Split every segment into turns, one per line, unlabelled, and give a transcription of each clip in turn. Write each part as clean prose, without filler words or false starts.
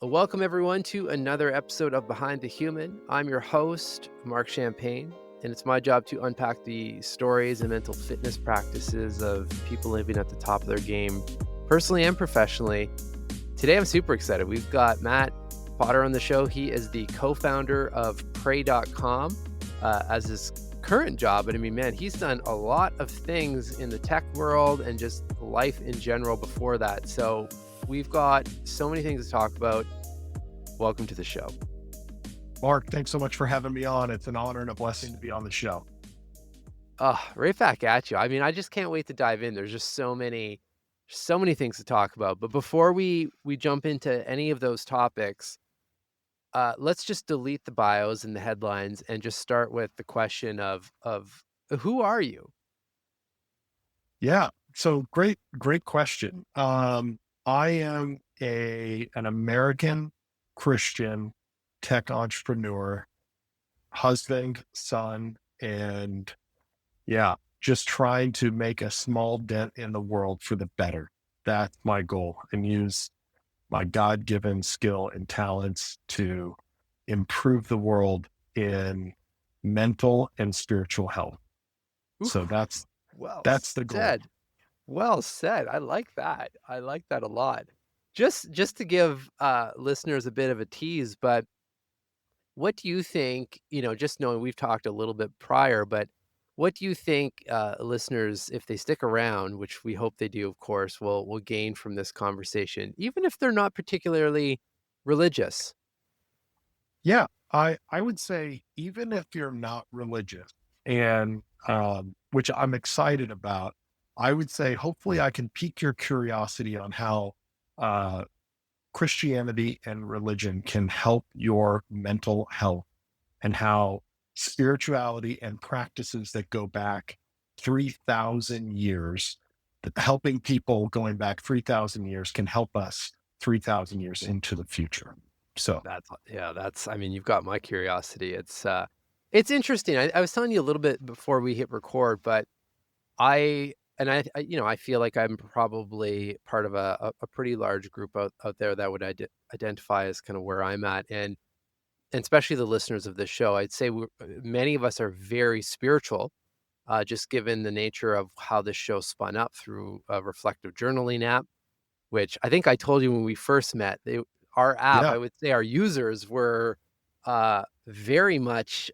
Welcome everyone to another episode of Behind the Human. I'm your host, Mark Champagne, and it's my job to unpack the stories and mental fitness practices of people living at the top of their game, personally and professionally. Today I'm super excited. We've got Matt Potter on the show. He is the co-founder of Pray.com as his current job. And I mean, man, he's done a lot of things in the tech world and just life in general before that. So we've got so many things to talk about. Welcome to the show.
Mark, thanks so much for having me on. It's an honor and a blessing to be on the show.
Right back at you. I mean, I just can't wait to dive in. There's just so many things to talk about. But before we jump into any of those topics, let's just delete the bios and the headlines and just start with the question of who are you?
Yeah. So great question. I am an American Christian tech entrepreneur, husband, son, and just trying to make a small dent in the world for the better. That's my goal, and use my God-given skill and talents to improve the world in mental and spiritual health. So
Oof, well
that's the goal.
said. Well said. I like that. I like that a lot. Just to give listeners a bit of a tease, but what do you think, just knowing we've talked a little bit prior, but what do you think listeners, if they stick around, which we hope they do, of course, will gain from this conversation, even if they're not particularly religious?
Yeah, I would say even if you're not religious, and which I'm excited about, I would say hopefully I can pique your curiosity on how uh, Christianity and religion can help your mental health, and how spirituality and practices that go back 3,000 years, that helping people going back 3,000 years can help us 3,000 years into the future. So,
That's I mean, you've got my curiosity. It's interesting. I was telling you a little bit before we hit record, but I feel like I'm probably part of a pretty large group out there that would identify as kind of where I'm at, and especially the listeners of this show. I'd say many of us are very spiritual, just given the nature of how this show spun up through a reflective journaling app, which I think I told you when we first met. Our app,
yeah.
I would say our users were very much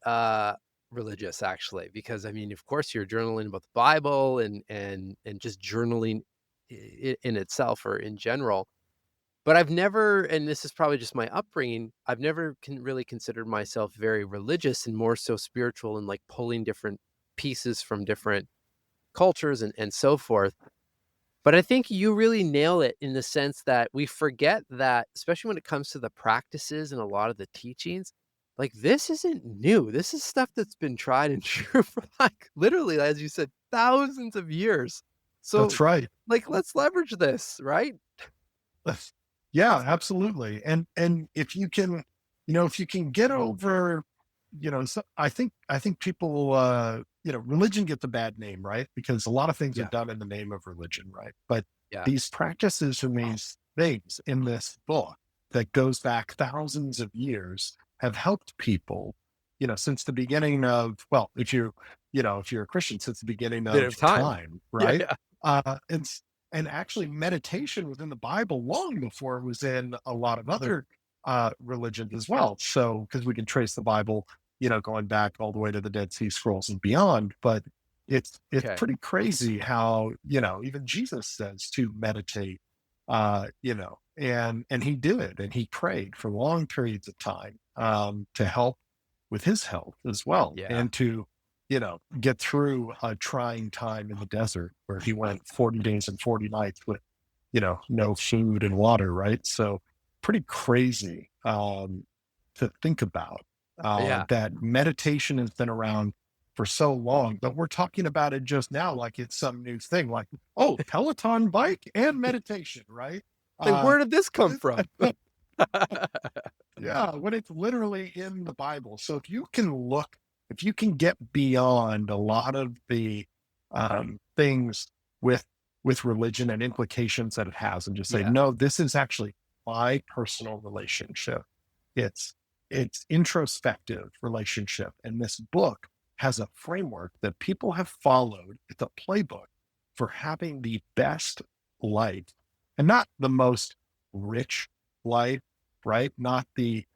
religious, actually, because I mean, of course, you're journaling about the Bible and just journaling in itself or in general. But I've never, and this is probably just my upbringing, I've never really considered myself very religious, and more so spiritual, and like pulling different pieces from different cultures and so forth. But I think you really nail it in the sense that we forget that, especially when it comes to the practices and a lot of the teachings, like this isn't new. This is stuff that's been tried and true for like literally, as you said, thousands of years. So,
That's right.
like, let's leverage this, right?
Yeah, absolutely. And if you can, if you can get over, so I think people, religion gets a bad name, right? Because a lot of things are
Yeah.
done in the name of religion, right? But
Yeah.
these practices and these things in this book that goes back thousands of years have helped people, since the beginning of, well, if you're a Christian, since the beginning
Bit of
of
time.
time,
Yeah.
right?
Yeah.
Uh, and and actually meditation was in the Bible long before it was in a lot of other religions as well. So, because we can trace the Bible, going back all the way to the Dead Sea Scrolls and beyond. But it's
Okay.
pretty crazy how, even Jesus says to meditate, and he did, and he prayed for long periods of time to help with his health as well,
Yeah.
and to get through a trying time in the desert where he went 40 days and 40 nights with, no food and water, right? So pretty crazy to think about
Yeah.
that meditation has been around for so long, but we're talking about it just now like it's some new thing, like, oh, Peloton bike and meditation, right?
Like,
Uh,
where did this come from?
yeah, when it's literally in the Bible. So if you can get beyond a lot of the things with religion and implications that it has, and just say,
Yeah.
no, this is actually my personal relationship. It's it's introspective relationship. And this book has a framework that people have followed. It's a playbook for having the best life and not the most rich life, right? Not the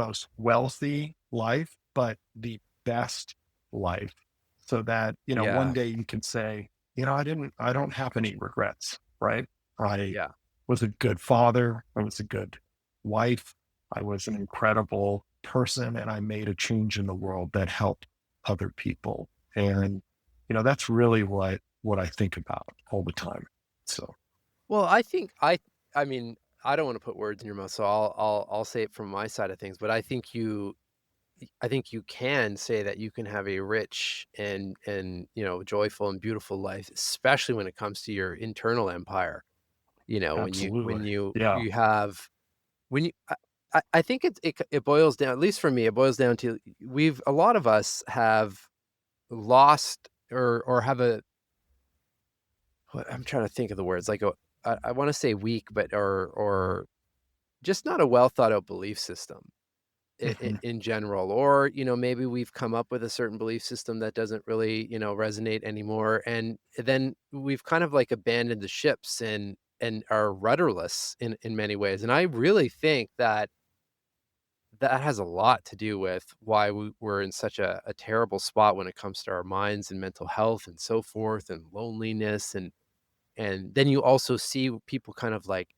most wealthy life, but the best life. So that, one
Yeah.
day you can say, I don't have any regrets, right? I
Yeah.
was a good father. I was a good wife. I was an incredible person and I made a change in the world that helped other people. And, that's really what I think about all the time. So,
Well, I mean, I don't wanna put words in your mouth, so I'll say it from my side of things, but I think you can say that you can have a rich and, joyful and beautiful life, especially when it comes to your internal empire. When
absolutely. Yeah.
you have when you I think it boils down, at least for me, it boils down to a lot of us have lost or have a what I'm trying to think of the words, like, I wanna say weak, but or just not a well thought out belief system
Mhm.
in general, or, maybe we've come up with a certain belief system that doesn't really, resonate anymore, and then we've kind of, like, abandoned the ships and are rudderless in many ways, and I really think that that has a lot to do with why we're in such a terrible spot when it comes to our minds and mental health and so forth, and loneliness, and then you also see people kind of, like,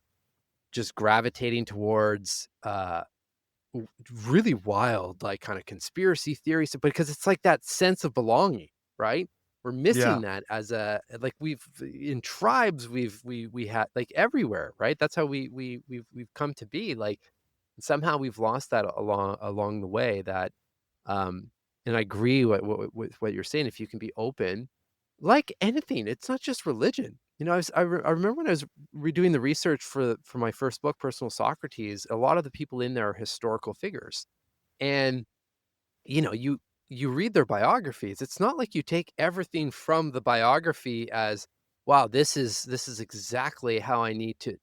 just gravitating towards, really wild, like, kinda conspiracy theories, because it's like that sense of belonging, right? We're
Yeah.
missing that as like, we've in tribes, we had like, everywhere, right? That's how we've come to be, like, somehow we've lost that along the way that, and I agree with what you're saying, if you can be open, like anything, it's not just religion. I remember when I was redoing the research for my first book, Personal Socrates, a lot of the people in there are historical figures. And, you know, you you read their biographies. It's not like you take everything from the biography as, wow, this is exactly how I need to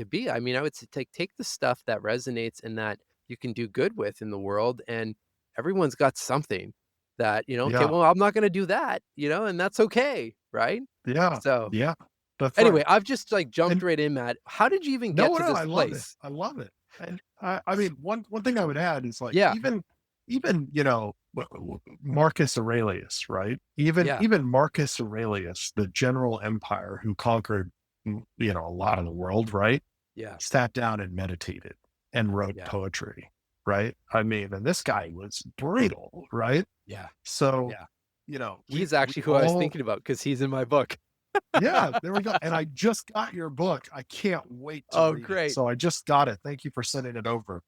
be. I mean, I would say take the stuff that resonates and that you can do good with in the world, and everyone's got something that, okay,
Yeah.
well, I'm not gonna do that, and that's okay, right?
Yeah.
So
Yeah. That's
anyway,
right.
I've just, like, jumped
And
right in, Matt. How did you even get
no,
to
no,
this
I love it.
place?
I love it. And I mean, one thing I would add is like
Yeah,
even Marcus Aurelius, right? Even
yeah,
even Marcus Aurelius, the general empire who conquered a lot of the world, right?
yeah,
Sat down and meditated and wrote
yeah,
poetry, right? I mean, and this guy was brutal, right?
yeah,
So,
yeah.
we
He's
we
actually who I was
all
thinking about because he's in my book.
yeah, there we go. And I just got your book. I can't wait to
Oh,
read it.
great.
So I just got it. Thank you for sending it over.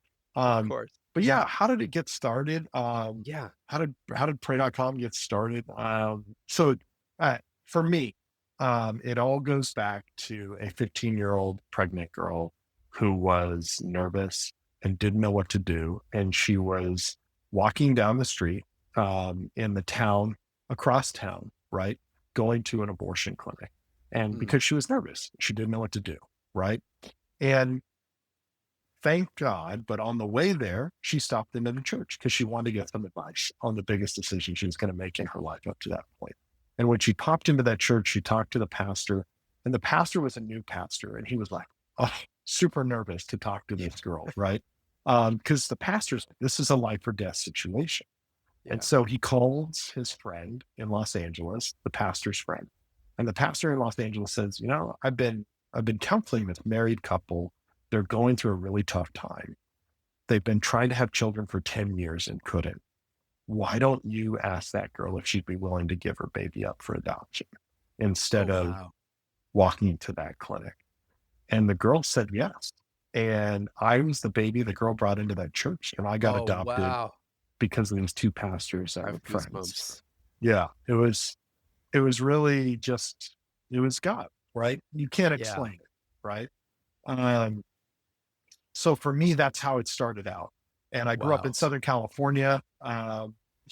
Of
Um,
course.
but yeah, how did it get started?
Yeah.
How did pray.com get started? So for me, it all goes back to a 15-year-old pregnant girl who was nervous and didn't know what to do. And she was walking down the street in the town across town, right? Going to an abortion clinic. And
Mm,
because she was nervous, she didn't know what to do, right? And thank God, but on the way there, she stopped into the church because she wanted to get some advice on the biggest decision she was going to make in her life up to that point. And when she popped into that church, she talked to the pastor, and the pastor was a new pastor, and he was like, oh, super nervous to talk to
yeah,
this girl, right? Because the pastor's like, this is a life or death situation. And
yeah.
so he calls his friend in Los Angeles, the pastor's friend. And the pastor in Los Angeles says, I've been counseling this married couple. They're going through a really tough time. They've been trying to have children for 10 years and couldn't. Why don't you ask that girl if she'd be willing to give her baby up for adoption
Oh,
instead of
wow.
walking to that clinic? And the girl said yes. And I was the baby the girl brought into that church, and I got
Oh,
adopted
wow.
because of these two pastors that
I
were
have
friends.
goosebumps.
Yeah, it was really just it was God, right? You can't
Yeah.
explain it, right? Um, so for me, that's how it started out. And I grew up in
Wow.
Southern California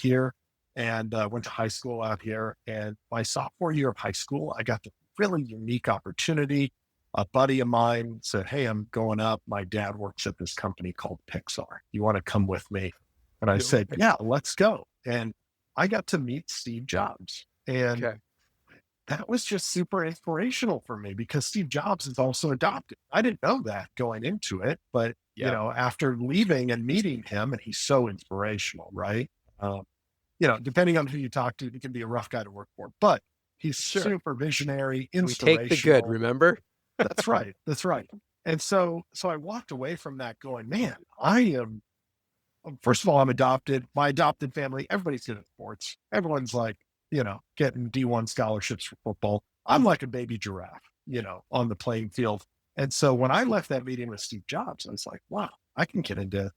here and went to high school out here. And my sophomore year of high school, I got the really unique opportunity. a buddy of mine said, "Hey, I'm going up. My dad works at this company called Pixar. You want to come with me?" And I
No
said,
way.
"Yeah, let's go." And I got to meet Steve Jobs. And
Okay.
that was just super inspirational for me because Steve Jobs is also adopted. I didn't know that going into it, but
Yeah.
after leaving and meeting him, and he's so inspirational, right? Um, depending on who you talk to, he can be a rough guy to work for, but he's
Sure.
super visionary,
We take the good,
inspirational.
remember?
That's right. That's right. And so I walked away from that going, man, I am, first of all, I'm adopted. My adopted family, everybody's good at sports. Everyone's like, getting D1 scholarships for football. I'm like a baby giraffe, on the playing field. And so when I left that meeting with Steve Jobs, I was like, wow, I can get into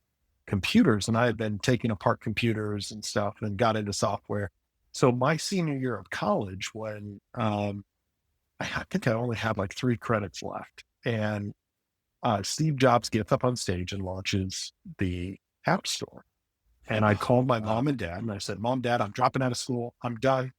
computers. And I had been taking apart computers and stuff and got into software. So my senior year of college, when I think I only had like 3 credits left, and Steve Jobs gets up on stage and launches the App Store. And I
Oh,
called my
wow.
mom and dad and I said, "Mom, Dad, I'm dropping out of school. I'm done.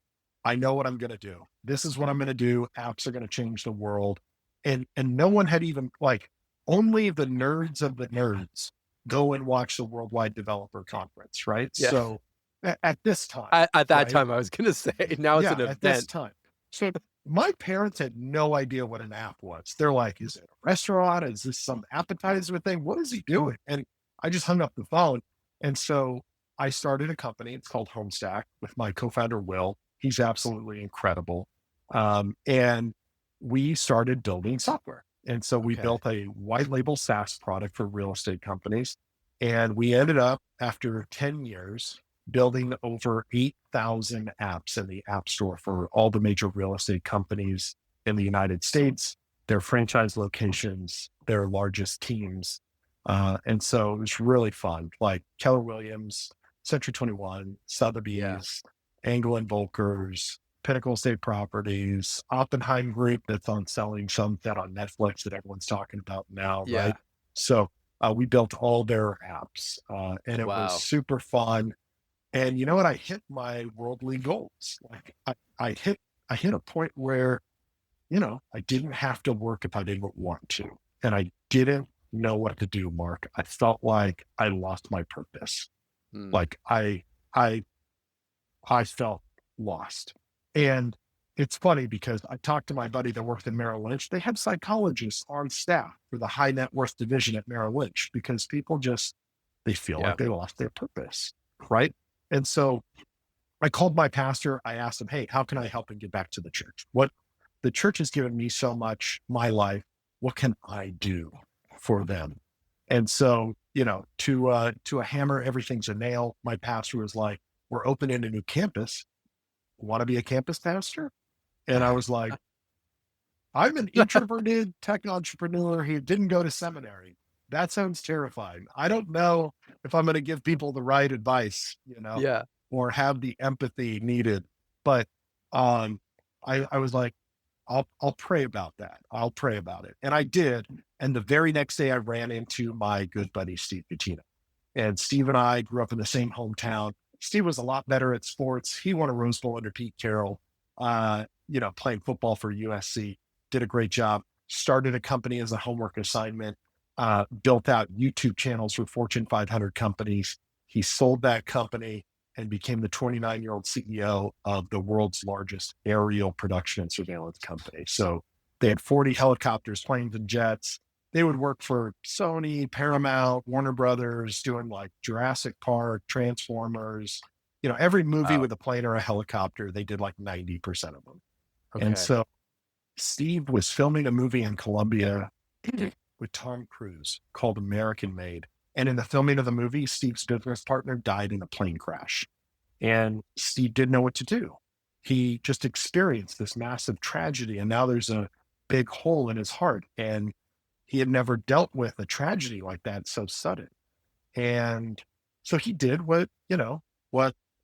I know what I'm going to do. This is what I'm going to do. Apps are going to change the world." And no one had even, like, only the nerds of the nerds go and watch the Worldwide Developer Conference, right?
Yeah.
So at this time,
At that
right?
time, I was gonna say, now it's
Yeah,
an
at this
event.
time. So my parents had no idea what an app was. They're like, "Is it a restaurant? Is this some appetizer thing? What is he doing?" And I just hung up the phone. And so I started a company. It's called Homestack with my co-founder, Will. He's absolutely incredible. And we started building software. And so we
Okay.
built a white label SaaS product for real estate companies. And we ended up, after 10 years, building over 8,000 apps in the App Store for all the major real estate companies in the United States, their franchise locations, their largest teams. And so it was really fun. Like Keller Williams, Century 21,
Yeah.
Sotheby's, Angle and Volkers, Pinnacle State Properties, Oppenheim Group that's on selling some that on Netflix that everyone's talking about now, right?
Yeah.
So we built all their apps, and it was
Wow.
super fun. And you know what? I hit my worldly goals. Like I hit a point where, I didn't have to work if I didn't want to. And I didn't know what to do, Mark. I felt like I lost my purpose.
Mm.
Like I I felt lost. And it's funny because I talked to my buddy that worked in Merrill Lynch. They have psychologists on staff for the high net worth division at Merrill Lynch because people just, they feel
Yeah.
like they lost their purpose. Right. And so I called my pastor. I asked him, "Hey, how can I help and give back to the church? What, the church has given me so much, my life. What can I do for them?" And so, to a hammer, everything's a nail. My pastor was like, "We're opening a new campus. Want to be a campus pastor?" And I was like, "I'm an introverted tech entrepreneur who didn't go to seminary. That sounds terrifying. I don't know if I'm going to give people the right advice,
Yeah.
or have the empathy needed." But um, I was like, I'll pray about that. I'll pray about it. And I did. And the very next day I ran into my good buddy, Steve Butina. And Steve and I grew up in the same hometown. Steve was a lot better at sports. He won a Rose Bowl under Pete Carroll, playing football for USC, did a great job, started a company as a homework assignment, built out YouTube channels for Fortune 500 companies. He sold that company and became the 29-year-old CEO of the world's largest aerial production and surveillance company. So they had 40 helicopters, planes, and jets. They would work for Sony, Paramount, Warner Brothers, doing like Jurassic Park, Transformers, every movie
Wow.
with a plane or a helicopter, they did like 90% of them. And
Okay.
so Steve was filming a movie in Colombia with Tom Cruise called American Made. And in the filming of the movie, Steve's business partner died in a plane crash. And Steve didn't know what to do. He just experienced this massive tragedy. And now there's a big hole in his heart. And he had never dealt with a tragedy like that so sudden. And so he did what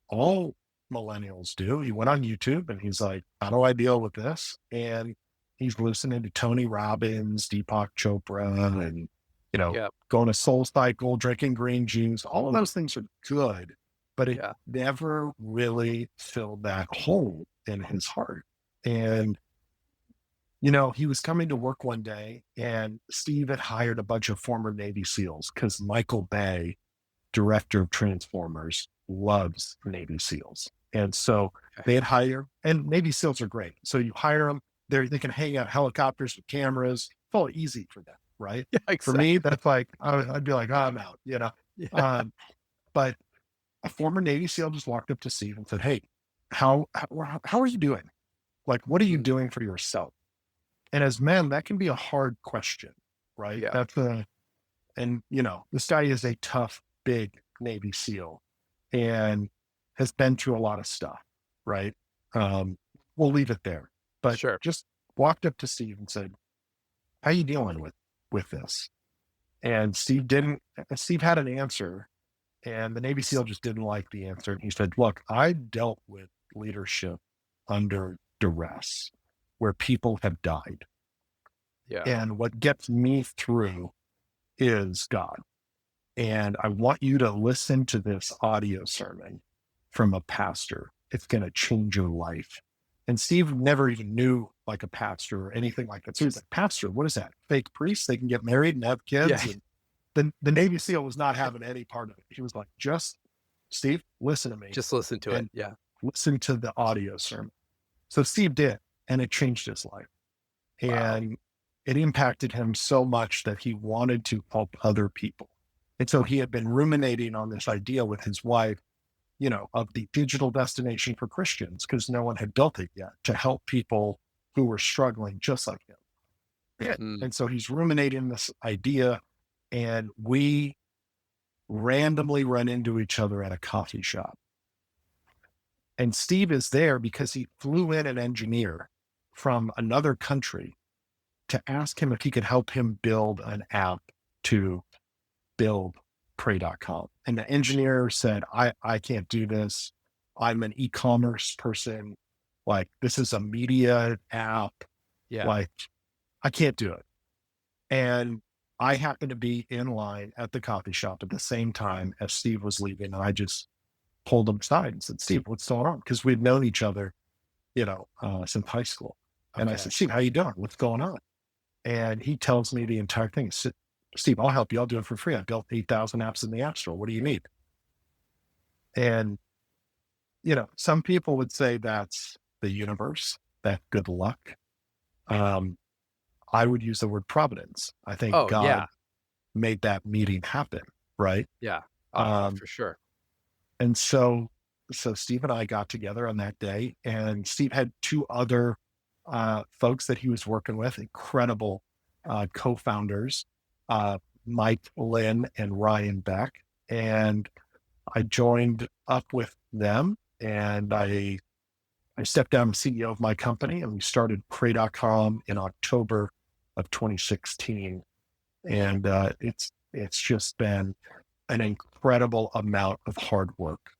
all millennials do. He went on YouTube and he's like, "How do I deal with this?" And he's listening to Tony Robbins, Deepak Chopra, and,
Yeah.
going to Soul Cycle, drinking green juice. All of those things are good, but it
Yeah.
never really filled that hole in his heart. And he was coming to work one day and Steve had hired a bunch of former Navy SEALs because Michael Bay, director of Transformers, loves Navy SEALs. And so
Okay.
they had hired, and Navy SEALs are great. So you hire them, they can hang out helicopters with cameras. It's all easy for them, right?
Yeah,
For me,
exactly.
that's like, I'd be like, oh, I'm out.
Yeah.
Um, but a former Navy SEAL just walked up to Steve and said, "Hey, how are you doing? Like, what are you
Mm,
doing for yourself?" And as men, that can be a hard question, right?
yeah.
This guy is a tough, big Navy SEAL and has been through a lot of stuff, right? Um, we'll leave it there. But
Sure.
just walked up to Steve and said, "How you dealing with this?" And Steve had an answer, and the Navy SEAL just didn't like the answer. And he said, "Look, I dealt with leadership under duress where people have died.
Yeah.
And what gets me through is God. And I want you to listen to this audio sermon from a pastor. It's going to change your life." And Steve never even knew like a pastor or anything like that. So he's like, "Pastor, what is that? Fake priests? They can get married and have
Yeah.
kids?" And the Navy SEAL was not having any part of it. He was like, "Just Steve, listen to me
Just listen to it.
and
Yeah.
listen to the audio sermon." So Steve did, and it changed his life.
Wow.
And it impacted him so much that he wanted to help other people. And so he had been ruminating on this idea with his wife, of the digital destination for Christians, because no one had built it yet to help people who were struggling just like him. Yeah.
Mm,
And so he's ruminating this idea, and we randomly run into each other at a coffee shop. And Steve is there because he flew in an engineer from another country to ask him if he could help him build an app to build pray.com. And the engineer said, I can't do this. I'm an e-commerce person. Like, this is a media app.
yeah.
Like, I can't do it. And I happened to be in line at the coffee shop at the same time as Steve was leaving. And I just pulled him aside and said, "Steve, what's going on?" Because we'd known each other, since high school. And I
Okay.
said, "Steve, how you doing? What's going on?" And he tells me the entire thing. He said, "Steve, I'll help you. I'll do it for free. I built 8,000 apps in the App Store. What do you need?" And, some people would say that's the universe, that good luck. Um, I would use the word providence. I think
Oh,
God
yeah.
made that meeting happen. Right.
Yeah.
Um,
For sure.
and so Steve and I got together on that day, and Steve had two other folks that he was working with, incredible co-founders, uh, Mike Lynn and Ryan Beck. And I joined up with them, and I stepped down as CEO of my company, and we started Pray.com in October of 2016. And it's just been an incredible amount of hard work,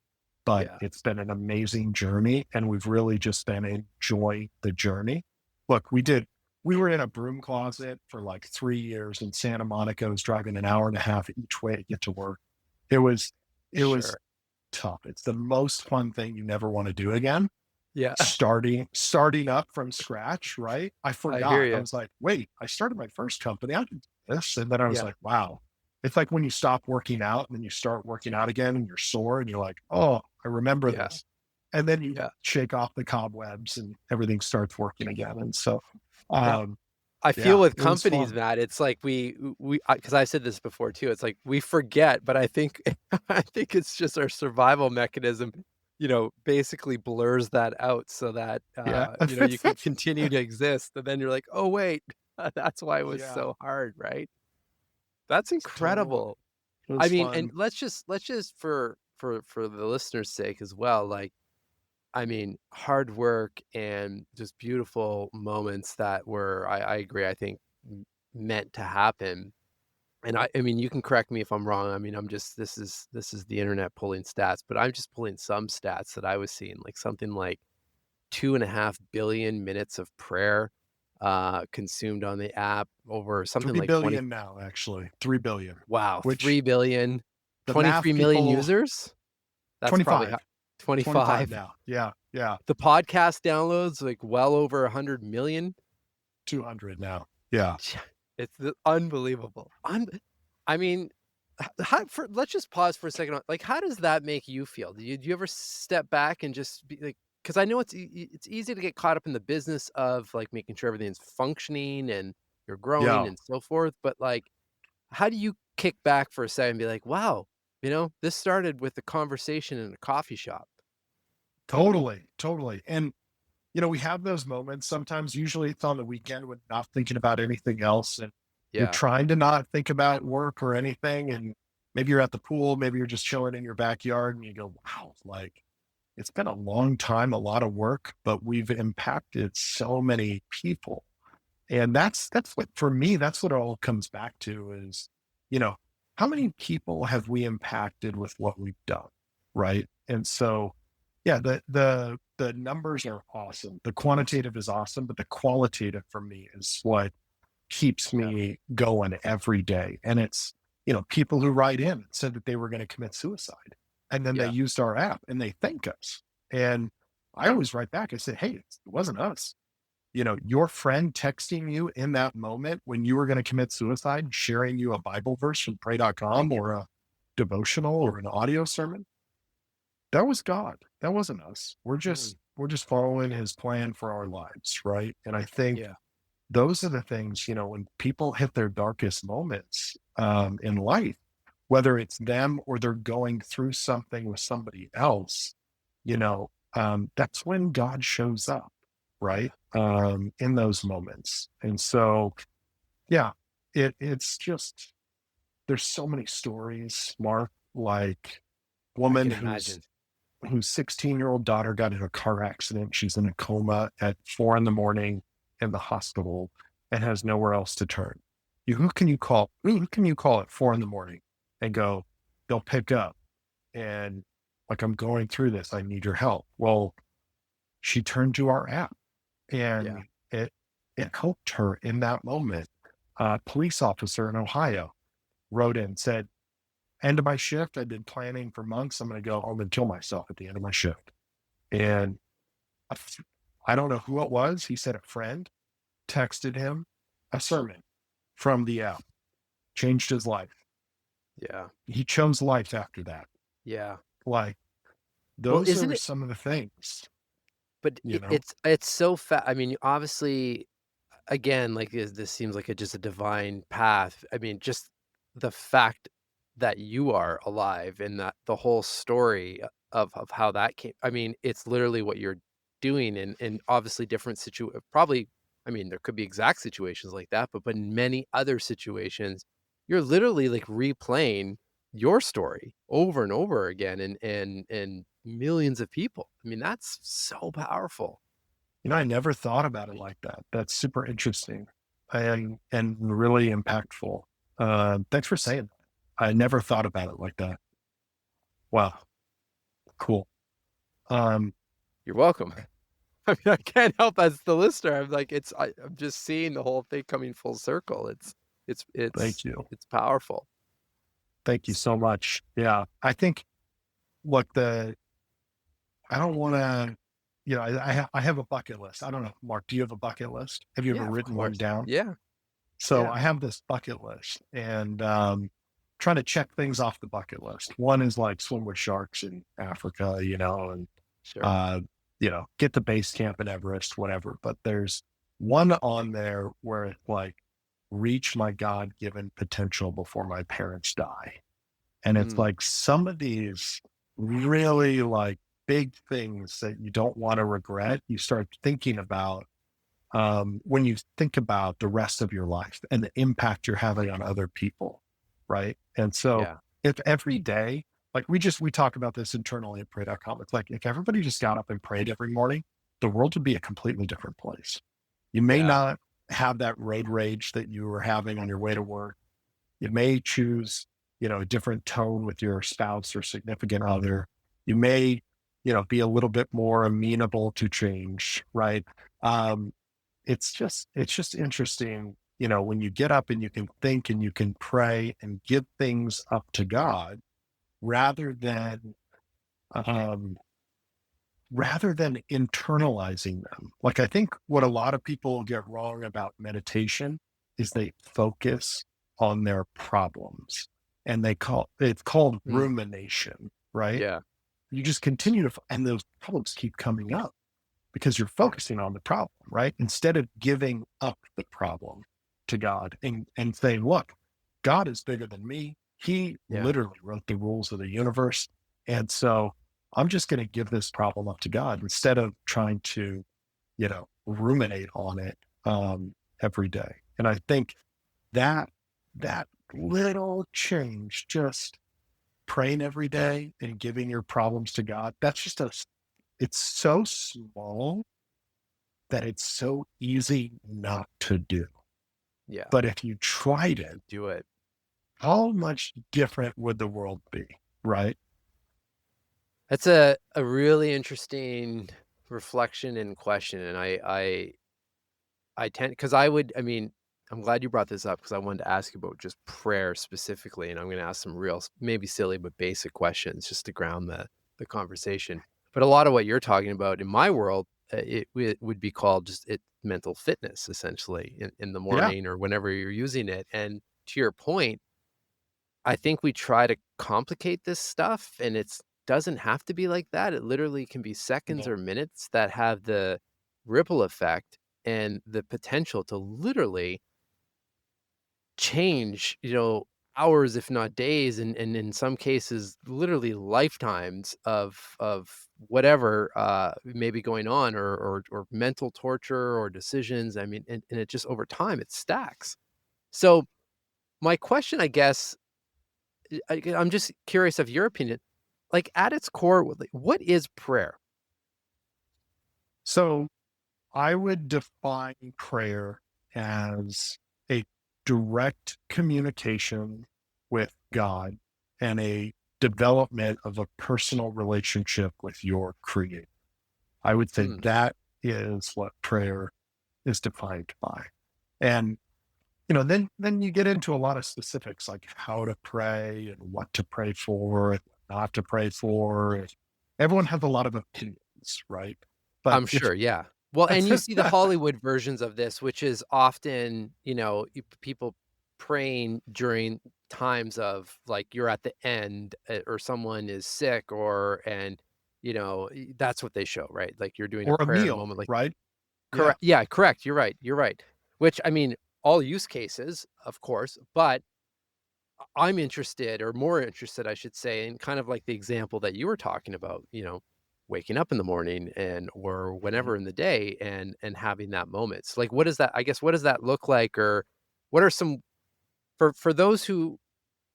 but
Yeah.
it's been an amazing journey, and we've really just been enjoying the journey. Look, we were in a broom closet for like 3 years in Santa Monica. I was driving an hour and a half each way to get to work. It was
Sure.
tough. It's the most fun thing you never want to do again.
Yeah.
Starting up from scratch, right? I
I hear
forgot. I
you.
was like, wait, I started my first company. I did this. And then I was
Yeah.
like, wow. It's like when you stop working out and then you start working out again and you're sore and you're like, oh, I remember
Yeah.
this. And then you
Yeah.
shake off the cobwebs and everything starts working again. And so,
Yeah.
um,
I feel
yeah,
with
it was
companies,
fun.
Matt, it's like because I said this before too. It's like we forget, but I think I think it's just our survival mechanism, basically blurs that out so that
Yeah.
you can continue to exist. And then you're like, oh wait, that's why it was
Yeah.
so hard, right? That's
Totally.
incredible.
It
I
was
mean, and
fun.
let's just for the listeners' sake as well, like I mean, hard work and just beautiful moments that were, I agree, I think meant to happen. And I mean, you can correct me if I'm wrong. I mean, this is the internet pulling stats, but I'm just pulling some stats that I was seeing, like something like 2.5 billion minutes of prayer consumed on the app, over something
3
like 20.
billion now, actually. 3 billion,
Wow,
which
3 billion,
the
23
math
million
people
users. That's probably
25, 25
25.
now. Yeah. Yeah.
The podcast downloads, like, well over 100 million.
200 now. Yeah.
It's unbelievable. I mean, let's just pause for a second. Like, how does that make you feel? Do you ever step back and just be like, because I know it's easy to get caught up in the business of like making sure everything's functioning and you're growing
Yeah.
and so forth. But like, how do you kick back for a second and be like, wow, this started with a conversation in a coffee shop?
Totally. Totally. And, we have those moments sometimes, usually it's on the weekend when not thinking about anything else. And you're
Yeah.
trying to not think about work or anything. And maybe you're at the pool, maybe you're just chilling in your backyard and you go, wow, like it's been a long time, a lot of work, but we've impacted so many people. And that's what for me, that's what it all comes back to is, you know, how many people have we impacted with what we've done? Right. And so yeah, the numbers are awesome. The quantitative is awesome, but the qualitative for me is what keeps
Yeah.
me going every day. And it's, people who write in and said that they were going to commit suicide. And then they
Yeah.
used our app and they thank us. And I always write back, I said, hey, it wasn't us. Your friend texting you in that moment when you were going to commit suicide, sharing you a Bible verse from pray.com or a devotional or an audio sermon, that was God. That wasn't us. We're
Mm,
just we're just following his plan for our lives, right? And I think
yeah.
those are the things, when people hit their darkest moments in life, whether it's them or they're going through something with somebody else, that's when God shows up, right? In those moments. And so, yeah, it's just there's so many stories, Mark, like
I
woman
can
whose
imagine.
whose 16-year-old daughter got in a car accident. She's in a coma at 4 in the morning in the hospital and has nowhere else to turn. Who can you call at 4 in the morning and go, they'll pick up and like, I'm going through this. I need your help. Well, she turned to our app
Yeah.
and it helped her in that moment. A police officer in Ohio wrote in, said, end of my shift. I've been planning for months. I'm going to go home and kill myself at the end of my shift. And I don't know who it was. He said a friend texted him a sermon from the app, changed his life.
Yeah.
He chose life after that.
Yeah.
Like
Well,
those
isn't
are
it?
some of the things,
But
you know?
it's so I mean, obviously, again, like this seems like just a divine path. I mean, just the fact that you are alive and that the whole story of how that came. I mean, it's literally what you're doing, and obviously different probably. I mean, there could be exact situations like that, but in many other situations, you're literally like replaying your story over and over again, and millions of people. I mean, that's so powerful.
I never thought about it like that. That's super interesting and really impactful. Thanks for saying that. I never thought about it like that. Wow, cool. Um,
You're welcome. I mean, I can't help as the listener. I'm like, I'm just seeing the whole thing coming full circle. It's it's
Thank you.
it's powerful.
Thank you
S
so much. Yeah, I think look, I don't want to, I have a bucket list. I don't know, Mark, do you have a bucket list? Have you ever
Yeah, of
written one
course.
down?
Yeah,
So
yeah,
I have this bucket list and trying to check things off the bucket list. One is like swim with sharks in Africa, and
sure.
uh, get to base camp in Everest, whatever. But there's one on there where it's like reach my God given potential before my parents die. And it's
Mm,
like some of these really like big things that you don't want to regret, you start thinking about when you think about the rest of your life and the impact you're having on other people. Right. And so
yeah,
if every day, like we talk about this internally at pray.com, it's like if everybody just got up and prayed every morning, the world would be a completely different place. You may
yeah,
not have that road rage that you were having on your way to work. You may choose, a different tone with your spouse or significant other. You may, be a little bit more amenable to change, right? Um, it's just interesting, when you get up and you can think and you can pray and give things up to God rather than um, rather than internalizing them. Like, I think what a lot of people get wrong about meditation is they focus on their problems, and it's called
Mm,
rumination, right?
yeah,
You just continue to, and those problems keep coming up because you're focusing on the problem, right? Instead of giving up the problem to God and saying, look, God is bigger than me. He
yeah.
literally wrote the rules of the universe. And so I'm just going to give this problem up to God instead of trying to, ruminate on it every day. And I think that that little change, just praying every day and giving your problems to God, it's so small that it's so easy not to do.
Yeah,
But if you tried
to
it,
do it.
how much different would the world be? Right?
That's a really interesting reflection and question, and I tend because I mean, I'm glad you brought this up because I wanted to ask you about just prayer specifically, and I'm gonna ask some real maybe silly but basic questions just to ground the conversation. But a lot of what you're talking about in my world, it would be called just mental fitness essentially in the
Yeah.
morning or whenever you're using it, and to your point, I think we try to complicate this stuff, and it's doesn't have to be like that. It literally can be seconds
No.
or minutes that have the ripple effect and the potential to literally change, hours, if not days, and in some cases, literally lifetimes of whatever may be going on or mental torture or decisions. I mean, and it just over time it stacks. So my question, I guess, I'm just curious of your opinion. Like at its core, what is prayer?
So I would define prayer as a direct communication with God and a development of a personal relationship with your creator. I would say
Hmm.
that is what prayer is defined by. And then you get into a lot of specifics like how to pray and what to pray for and what not to pray for. And everyone has a lot of opinions, right? But
I'm
if
sure, yeah. Well, and you see the Hollywood versions of this, which is often, people praying during times of like you're at the end or someone is sick that's what they show, right? Like you're doing a
or a
prayer in a
meal,
moment like
right? Yeah.
correct. Yeah, correct. You're right. You're right. Which I mean, all use cases, of course, but I'm interested or more interested, I should say, in kind of like the example that you were talking about, waking up in the morning and or
Mhm.
whenever in the day and having that moment. So like what does that I guess what does that look like or what are some for those who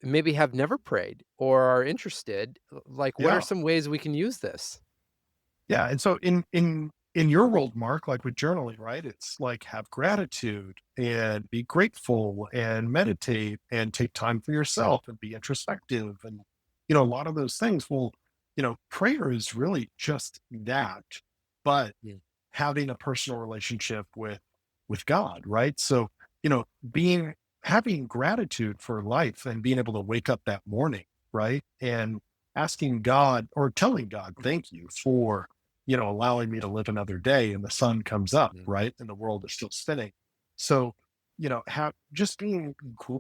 maybe have never prayed or are interested, like what are
Yeah.
some ways we can use this?
Yeah. And so in your world, Mark, like with journaling, right? It's like have gratitude and be grateful and meditate and take time for yourself and be introspective and a lot of those things. Well, prayer is really just that, but
Yeah.
having a personal relationship with God, right? So, being having gratitude for life and being able to wake up that morning, right? And asking God or telling God, thank you for allowing me to live another day and the sun comes up,
Mhm.
right? And the world is still spinning. So, have just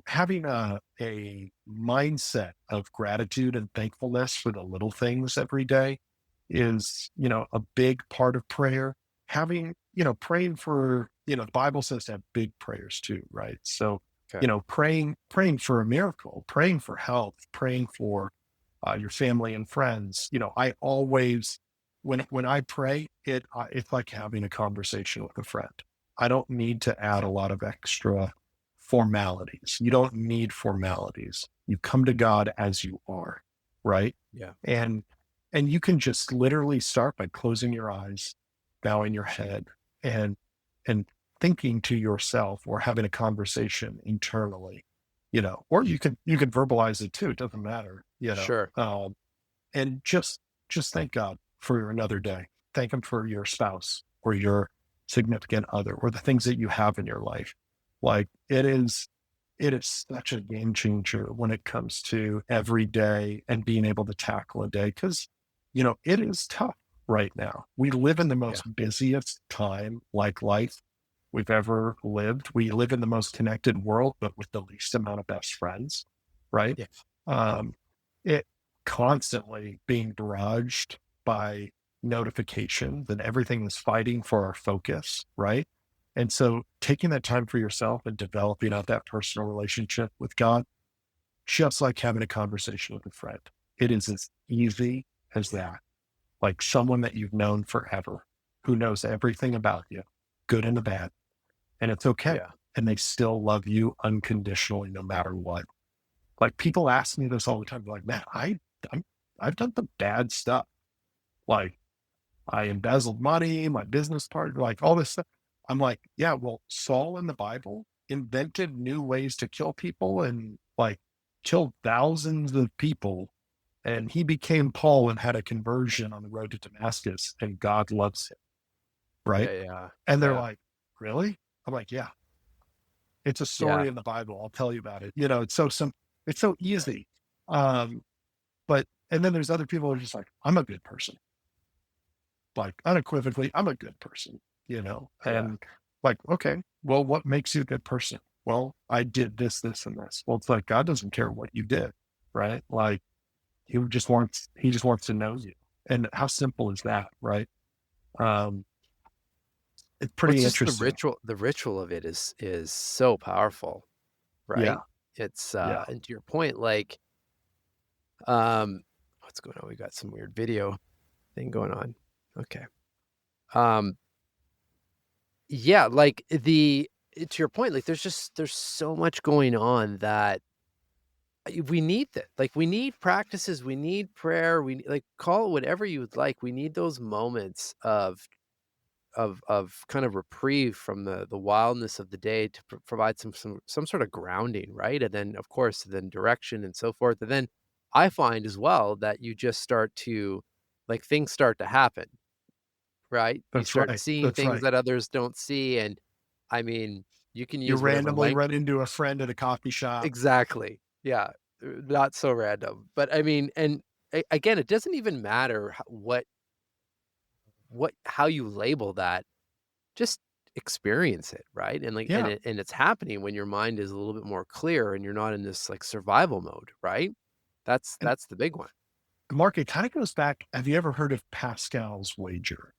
having a mindset of gratitude and thankfulness for the little things every day is, a big part of prayer. Having, praying for, the Bible says to have big prayers too, right? So,
Okay.
praying for a miracle, praying for health, praying for your family and friends. I always when I pray, it's like having a conversation with a friend. I don't need to add a lot of extra formalities. You don't need formalities. You come to God as you are, right?
Yeah.
And you can just literally start by closing your eyes, bowing your head, and and thinking to yourself or having a conversation internally, or you can verbalize it too. It doesn't matter,
Sure.
and just thank God for another day. Thank him for your spouse or your significant other or the things that you have in your life. Like it is such a game changer when it comes to every day and being able to tackle a day because it is tough. right now. We live in the
Yeah.
most busiest time like life we've ever lived. We live in the most connected world, but with the least amount of best friends, right?
Yeah.
Um, it constantly being barraged by notifications and everything is fighting for our focus, right? And so taking that time for yourself and developing out that personal relationship with God, just like having a conversation with a friend, it is as easy as that. Like someone that you've known forever who knows everything about you, good and the bad, and it's okay.
Yeah.
And they still love you unconditionally, no matter what. Like people ask me this all the time. They're like, man, I'm, I've done some bad stuff. Like I embezzled money, my business partner, like all this stuff. I'm like, yeah, well, Saul in the Bible invented new ways to kill people and like killed thousands of people. And he became Paul and had a conversion on the road to Damascus, and God loves him. Right.
Yeah. Yeah.
And they're
Yeah.
like, really? I'm like, yeah, it's a
Yeah.
story in the Bible. I'll tell you about it. You know, it's so simple. It's so easy. Um, but, and then there's other people who are just like, I'm a good person. Like unequivocally, I'm a good person, you know,
Yeah.
and like, okay, well, what makes you a good person? Well, I did this, this, and this. Well, it's like, God doesn't care what you did, right? Like he just wants to know you. And how simple is that? Right. Um, it's
Well, it's
pretty
just
interesting.
the ritual of it is so powerful,
Yeah.
right? It's,
Yeah.
and to your point, like, um what's going on? We got some weird video thing going on. Okay. Um, yeah, like, to your point, like, there's so much going on that we need that. Like, we need practices, we need prayer, like, call it whatever you would like. We need those moments of kind of reprieve from the wildness of the day to provide some sort of grounding, right? And then, of course, then direction and so forth. And then I find as well that you just start to like things start to happen, right? You
That's
start
right.
seeing
That's
things
right.
that others don't see. And I mean, you can
You
use whatever
randomly
language.
run into a friend at a coffee shop.
Exactly. Yeah. Not so random. But I mean, and again, it doesn't even matter how you label that. Just experience it, right? And, like,
Yeah.
and it's happening when your mind is a little bit more clear and you're not in this, like, survival mode, right?
And
That's the big one.
Mark, it kind of goes back. Have you ever heard of Pascal's wager?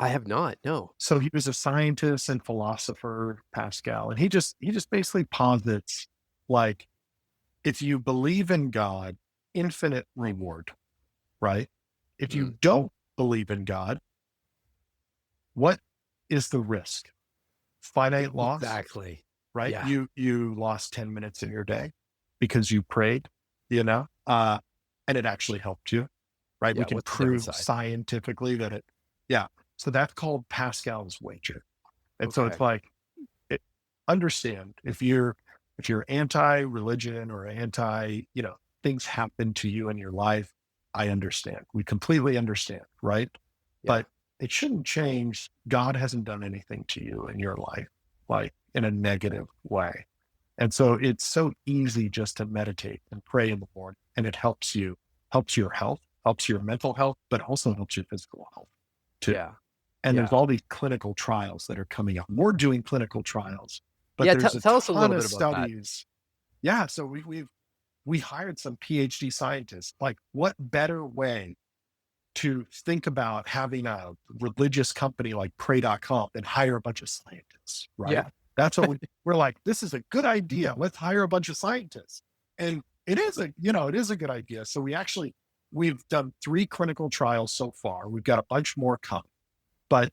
I have not, no.
So he was a scientist and philosopher, Pascal, and he just basically posits like if you believe in God, infinite reward, right? If you
Mm,
don't believe in God, what is the risk? Finite loss,
exactly.
right?
Yeah.
You lost 10 minutes in your day because you prayed, you know, and it actually helped you, right? We
Yeah,
can
what's the
prove
downside?
scientifically that it, yeah. So that's called Pascal's wager. And so
Okay.
it's like, it, understand if you're anti-religion or anti, you know, things happen to you in your life, I understand. We completely understand, right?
Yeah.
But it shouldn't change. God hasn't done anything to you in your life, like in a negative way. And so it's so easy just to meditate and pray in the morning, and it helps your health, helps your mental health, but also helps your physical health too.
Yeah.
And there's
Yeah.
all these clinical trials that are coming up. We're doing clinical trials, but
Yeah,
there's a
tell us a
ton
little
of
bit about that.
studies. Yeah. So we hired some PhD scientists. Like, what better way to think about having a religious company like pray.com and hire a bunch of scientists, right?
Yeah.
That's what we're like, this is a good idea. Let's hire a bunch of scientists. And it is it is a good idea. So we've done 3 clinical trials so far. We've got a bunch more coming, but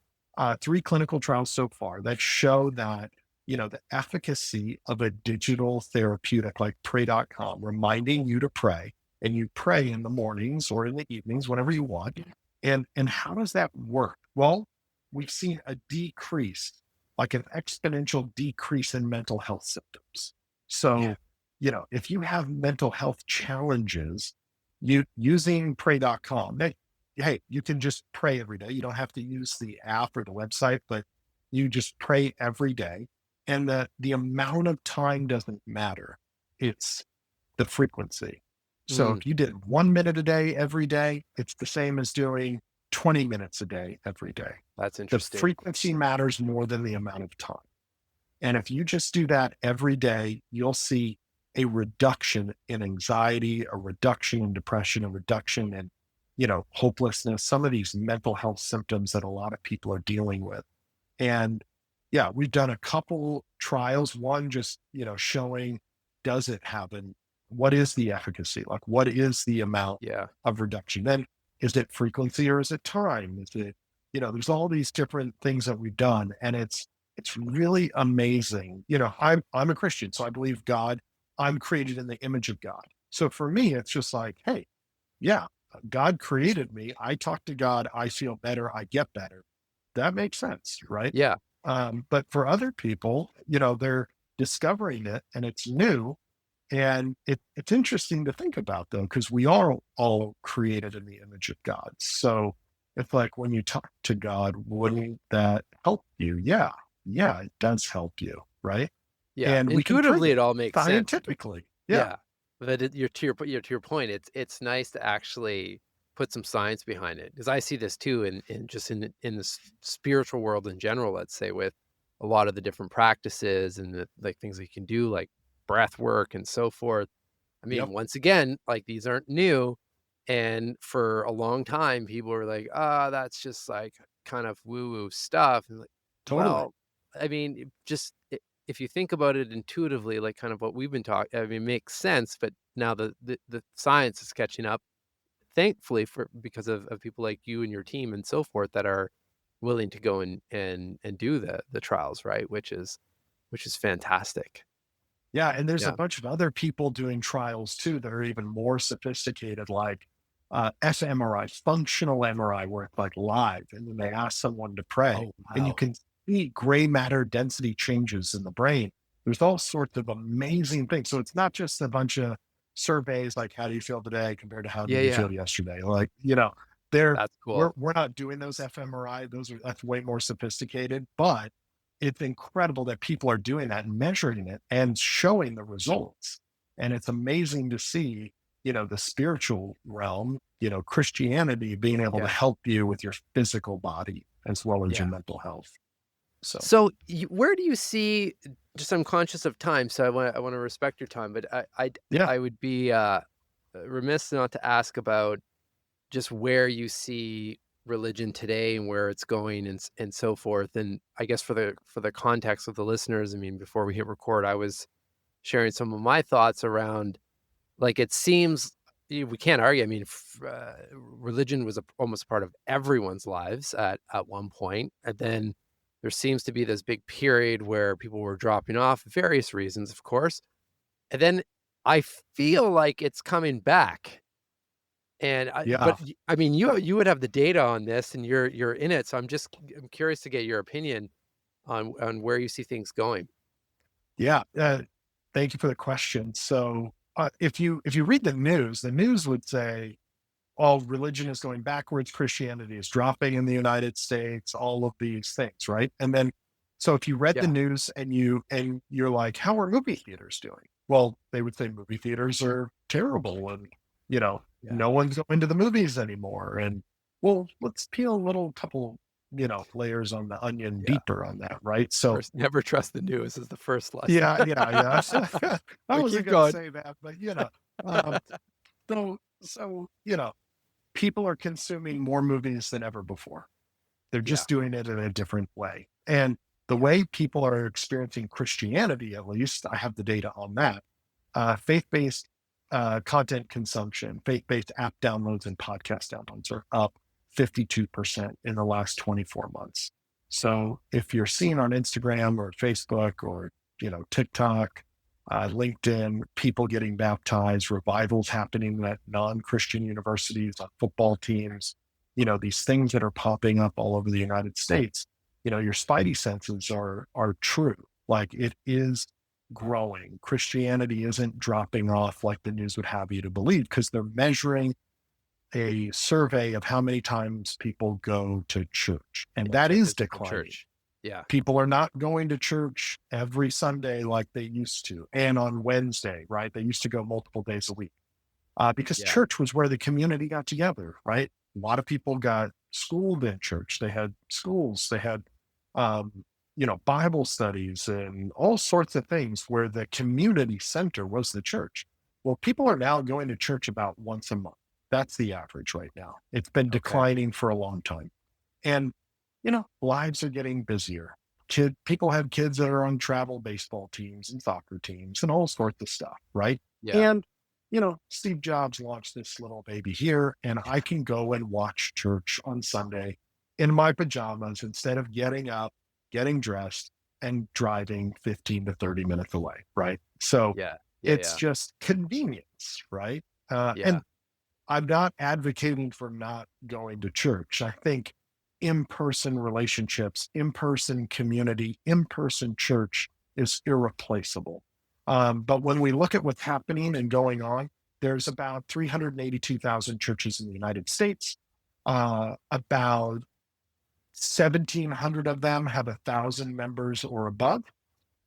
3 clinical trials so far that show that, the efficacy of a digital therapeutic like pray.com, reminding you to pray, and you pray in the mornings or in the evenings, whenever you want. And how does that work? Well, we've seen a decrease, like an exponential decrease in mental health symptoms.
Yeah.
So, if you have mental health challenges, you using pray.com, hey, you can just pray every day. You don't have to use the app or the website, but you just pray every day. And the amount of time doesn't matter. It's the frequency. So
Mm,
if you did 1 minute a day every day, it's the same as doing 20 minutes a day, every day.
That's
The
interesting.
frequency matters more than the amount of time. And if you just do that every day, you'll see a reduction in anxiety, a reduction in depression, a reduction in, hopelessness, some of these mental health symptoms that a lot of people are dealing with. And yeah, we've done a couple trials. One just, showing, does it happen? What is the efficacy? Like, what is the amount
Yeah.
of reduction? Then is it frequency or is it time? Is it, there's all these different things that we've done. And it's really amazing. I'm a Christian, so I believe God, I'm created in the image of God. So for me, it's just like, hey, yeah, God created me. I talk to God, I feel better, I get better. That makes sense, right?
Yeah.
But for other people, they're discovering it and it's new. And it's interesting to think about though, because we are all created in the image of God. So it's like when you talk to God, wouldn't that help you? Yeah. Yeah, it does help you. Right.
Yeah.
And we can prove
Intuitively,
it
it all makes sense.
scientifically. Yeah.
Yeah. But you're to your point, it's nice to actually put some science behind it, because I see this too in just in the spiritual world in general, let's say, with a lot of the different practices and the like things that you can do, like breath work and so forth. I
Yep.
mean, once again, like these aren't new. And for a long time, people were like, ah, that's just like kind of woo-woo stuff. And like,
Totally.
well, I mean, if you think about it intuitively, like kind of what we've been talking, I mean, it makes sense. But now the science is catching up, thankfully, for because of people like you and your team and so forth that are willing to go and do the trials, right? Which is fantastic.
Yeah, and there's a
Yeah.
bunch of other people doing trials too that are even more sophisticated, like fMRI, functional MRI, where it's like live, and then they ask someone to pray,
Oh,
and you
wow.
can see gray matter density changes in the brain. There's all sorts of amazing things. So it's not just a bunch of surveys like "How do you feel today?" compared to "How
Yeah,
did you
yeah.
feel yesterday?" Like they're
That's
we're
cool.
we're not doing those fMRI. That's way more sophisticated, but it's incredible that people are doing that and measuring it and showing the results. And it's amazing to see, the spiritual realm, Christianity being able to
Yeah,
help you with your physical body as well as
yeah.
your mental health. So,
So, where do you see? Just I'm conscious of time, so I want to respect your time, but
yeah,
I would be remiss not to ask about just where you see religion today and where it's going and so forth. And I guess for the context of the listeners, I mean, before we hit record, I was sharing some of my thoughts around, like, it seems we can't argue. I mean, religion was almost part of everyone's lives at one point, and then there seems to be this big period where people were dropping off, various reasons, of course, and then I feel like it's coming back. And
yeah.
I mean, you would have the data on this, and you're in it, so I'm curious to get your opinion on where you see things going.
Yeah. Thank you for the question. So, if you read the news would say, "All religion is going backwards. Christianity is dropping in the United States." All of these things, right? And then, so if you read the
Yeah,
news and you're like, "How are movie theaters doing?" Well, they would say movie theaters are terrible, and
yeah.
no one's going to the movies anymore. And well, let's peel a little couple layers on the onion
Yeah.
deeper on that, right? So
First, never trust the news is the first lesson.
yeah, yeah, yeah. I
But
wasn't
keep
gonna
going.
say that, but um, so people are consuming more movies than ever before. They're
Yeah,
just doing it in a different way. And the
yeah,
way people are experiencing Christianity, at least, I have the data on that. Faith-based content consumption, faith-based app downloads and podcast downloads are up 52% in the last 24 months. So if you're seeing on Instagram or Facebook or TikTok, LinkedIn, people getting baptized, revivals happening at non-Christian universities, on football teams, these things that are popping up all over the United States, your spidey senses are true. Like it is growing. Christianity isn't dropping off like the news would have you to believe because they're measuring a survey of how many times people go to church, and
yeah,
that
check
is
the
declining.
church. Yeah,
People are not going to church every Sunday like they used to, and on Wednesday, right? They used to go multiple days a week because
yeah,
church was where the community got together, right? A lot of people got schooled in church. They had schools. They had, um, Bible studies and all sorts of things where the community center was the church. Well, people are now going to church about once a month. That's the average right now. It's been
Okay.
declining for a long time. And, lives are getting busier. People have kids that are on travel baseball teams and soccer teams and all sorts of stuff, right?
Yeah.
And, Steve Jobs launched this little baby here, and I can go and watch church on Sunday in my pajamas instead of getting up, getting dressed, and driving 15 to 30 minutes away, right? So
Yeah. Yeah.
it's
Yeah.
just convenience, right?
Yeah.
And I'm not advocating for not going to church. I think in-person relationships, in-person community, in-person church is irreplaceable. But when we look at what's happening and going on, there's about 382,000 churches in the United States. About 1,700 of them have 1,000 members or above.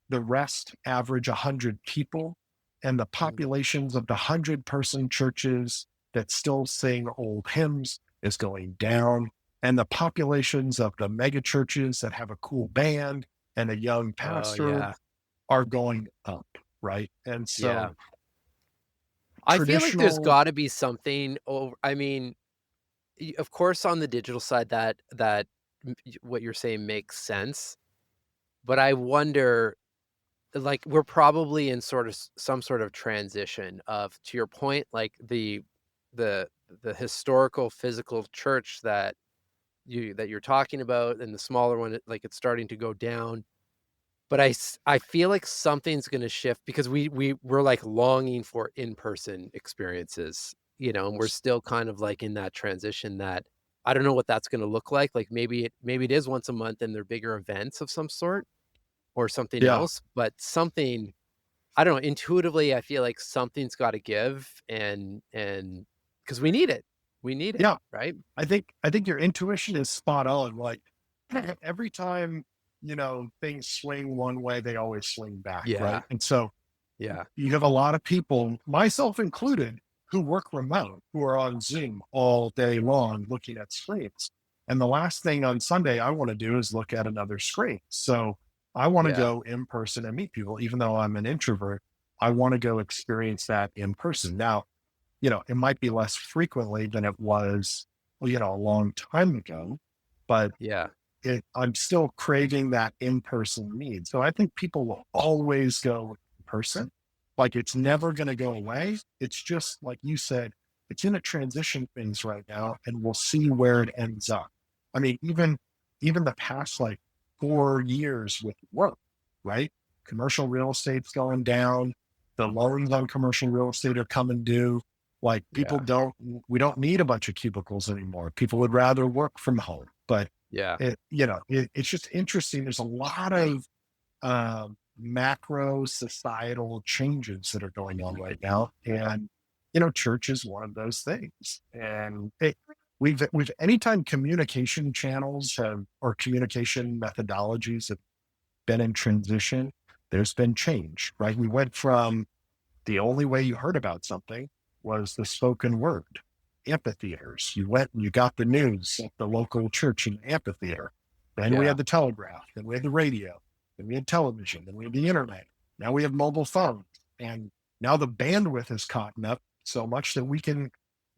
The rest average 100 people. And the
Mhm.
populations of the 100-person churches that still sing old hymns is going down. And the populations of the mega churches that have a cool band and a young
Oh,
pastor
yeah.
are going up, right? And
Yeah.
so
I feel like there's
traditional,
gotta be something over I mean, of course, on the digital side that what you're saying makes sense, but I wonder, like, we're probably in sort of some sort of transition of, to your point, like the the historical physical church that you're talking about, and the smaller one, like, it's starting to go down. But I feel like something's gonna shift because we're, like, longing for in-person experiences, and we're still kind of, like, in that transition that I don't know what that's gonna look like, maybe it is once a month and they're bigger events of some sort or something
yeah,
else, but something I don't know, intuitively, I feel like something's gotta give and because we need it,
yeah.
right?
I think your intuition is spot on. Like every time, things swing one way, they always swing back,
Yeah,
right? And so
yeah,
you have a lot of people, myself included, who work remote, who are on Zoom all day long looking at screens. And the last thing on Sunday I want to do is look at another screen. So I want to
yeah,
go in person and meet people. Even though I'm an introvert, I want to go experience that in person. Now, it might be less frequently than it was, a long time ago, but
yeah,
I'm still craving that in-person need. So I think people will always go in person. Like it's never going to go away. It's just like you said, it's in a transition phase right now, and we'll see where it ends up. I mean, even the past like 4 years with work, right? Commercial real estate's going down. The loans on commercial real estate are coming due. Like
yeah,
we don't need a bunch of cubicles anymore. People would rather work from home, but
yeah,
it's just interesting. There's a lot of macro societal changes that are going on right now, and church is one of those things. And we've anytime communication channels have or communication methodologies have been in transition, there's been change, right? We went from the only way you heard about something was the spoken word, amphitheaters. You went and you got the news at the local church in the amphitheater. Then we
yeah,
had the telegraph. Then we had the radio. Then we had television. Then we had the internet. Now we have mobile phones. And now the bandwidth has caught up so much that we can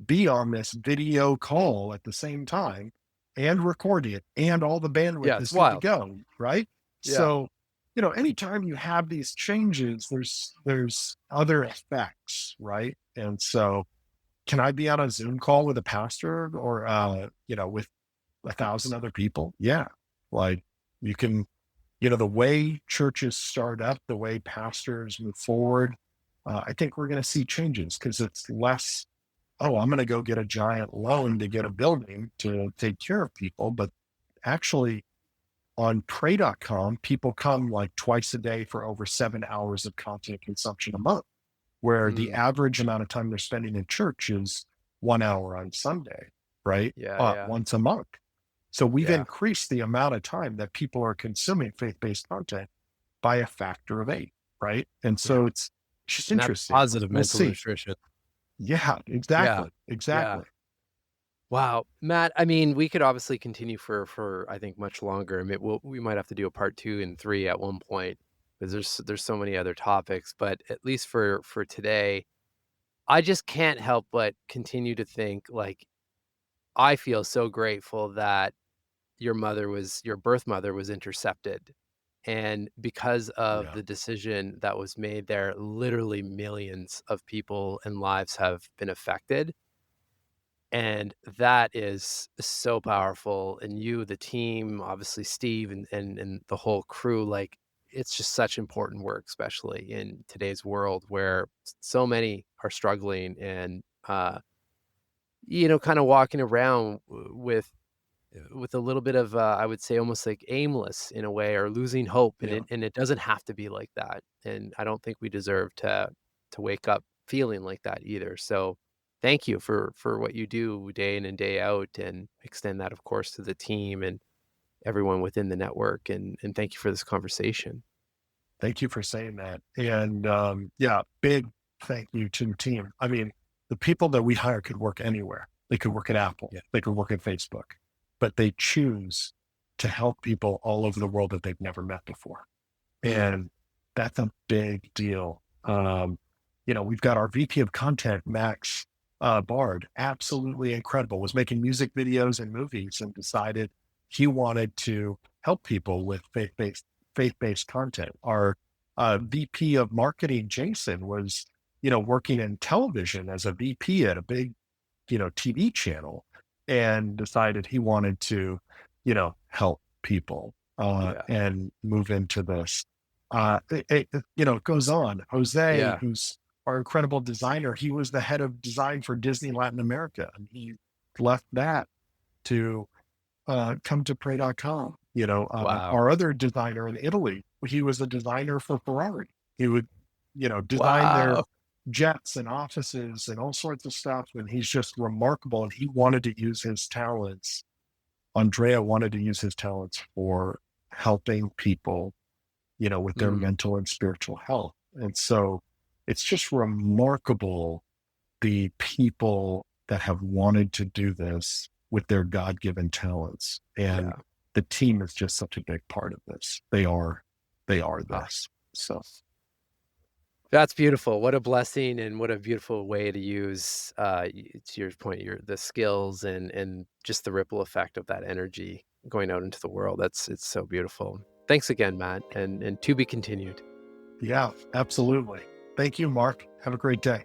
be on this video call at the same time and record it, and all the bandwidth
yeah,
is
it's
good to
wild.
go, right?
Yeah,
So, anytime you have these changes, there's other effects, right? And so, can I be on a Zoom call with a pastor or with 1,000 other people? Yeah. Like you can, the way churches start up, the way pastors move forward, I think we're going to see changes because it's less, oh, I'm going to go get a giant loan to get a building to take care of people. But actually, on pray.com, people come like twice a day for over 7 hours of content consumption a month, where the
mm,
average amount of time they're spending in church is 1 hour on Sunday, right?
yeah, yeah,
Once a month. So we've
yeah,
increased the amount of time that people are consuming faith based content by a factor of 8, right? And
yeah,
so it's just
and that's
interesting.
positive
We'll
mental
see.
nutrition.
Yeah,
Yeah,
exactly.
yeah.
Exactly.
Wow, Matt, I mean, we could obviously continue for I think much longer. I mean, we might have to do a part 2 and 3 at one point because there's so many other topics, but at least for today, I just can't help but continue to think, like, I feel so grateful that your birth mother was intercepted, and because of
Yeah.
the decision that was made there, literally millions of people and lives have been affected. And that is so powerful, and you, the team, obviously Steve and the whole crew, like, it's just such important work, especially in today's world where so many are struggling and, kinda walking around with a little bit of, I would say almost like aimless in a way or losing hope, and
Yeah.
it doesn't have to be like that, and I don't think we deserve to wake up feeling like that either, so thank you for what you do day in and day out, and extend that, of course, to the team and everyone within the network, and thank you for this conversation.
Thank you for saying that. And yeah, big thank you to the team. I mean, the people that we hire could work anywhere. They could work at Apple,
Yeah.
they could work at Facebook, but they choose to help people all over the world that they've never met before.
Mm.
And that's a big deal. We've got our VP of content, Max Bard, absolutely incredible, was making music videos and movies and decided he wanted to help people with faith-based content. Our VP of marketing, Jason, was, working in television as a VP at a big, TV channel and decided he wanted to, help people
Yeah.
and move into this. It goes on. Jose,
Yeah.
who's our incredible designer, he was the head of design for Disney Latin America, and he left that to come to Pray.com.
Wow.
Our other designer in Italy, he was a designer for Ferrari. He would, design their
Wow.
jets and offices and all sorts of stuff. And he's just remarkable. And he wanted to use his talents. Andrea wanted to use his talents for helping people, with their
Mm.
mental and spiritual health. And so it's just remarkable the people that have wanted to do this with their God-given talents. And
Yeah.
the team is just such a big part of this. They are
Ah.
this. So
That's beautiful. What a blessing and what a beautiful way to use, to your point, the skills and just the ripple effect of that energy going out into the world. It's so beautiful. Thanks again, Matt, and to be continued.
yeah, absolutely. Thank you, Mark. Have a great day.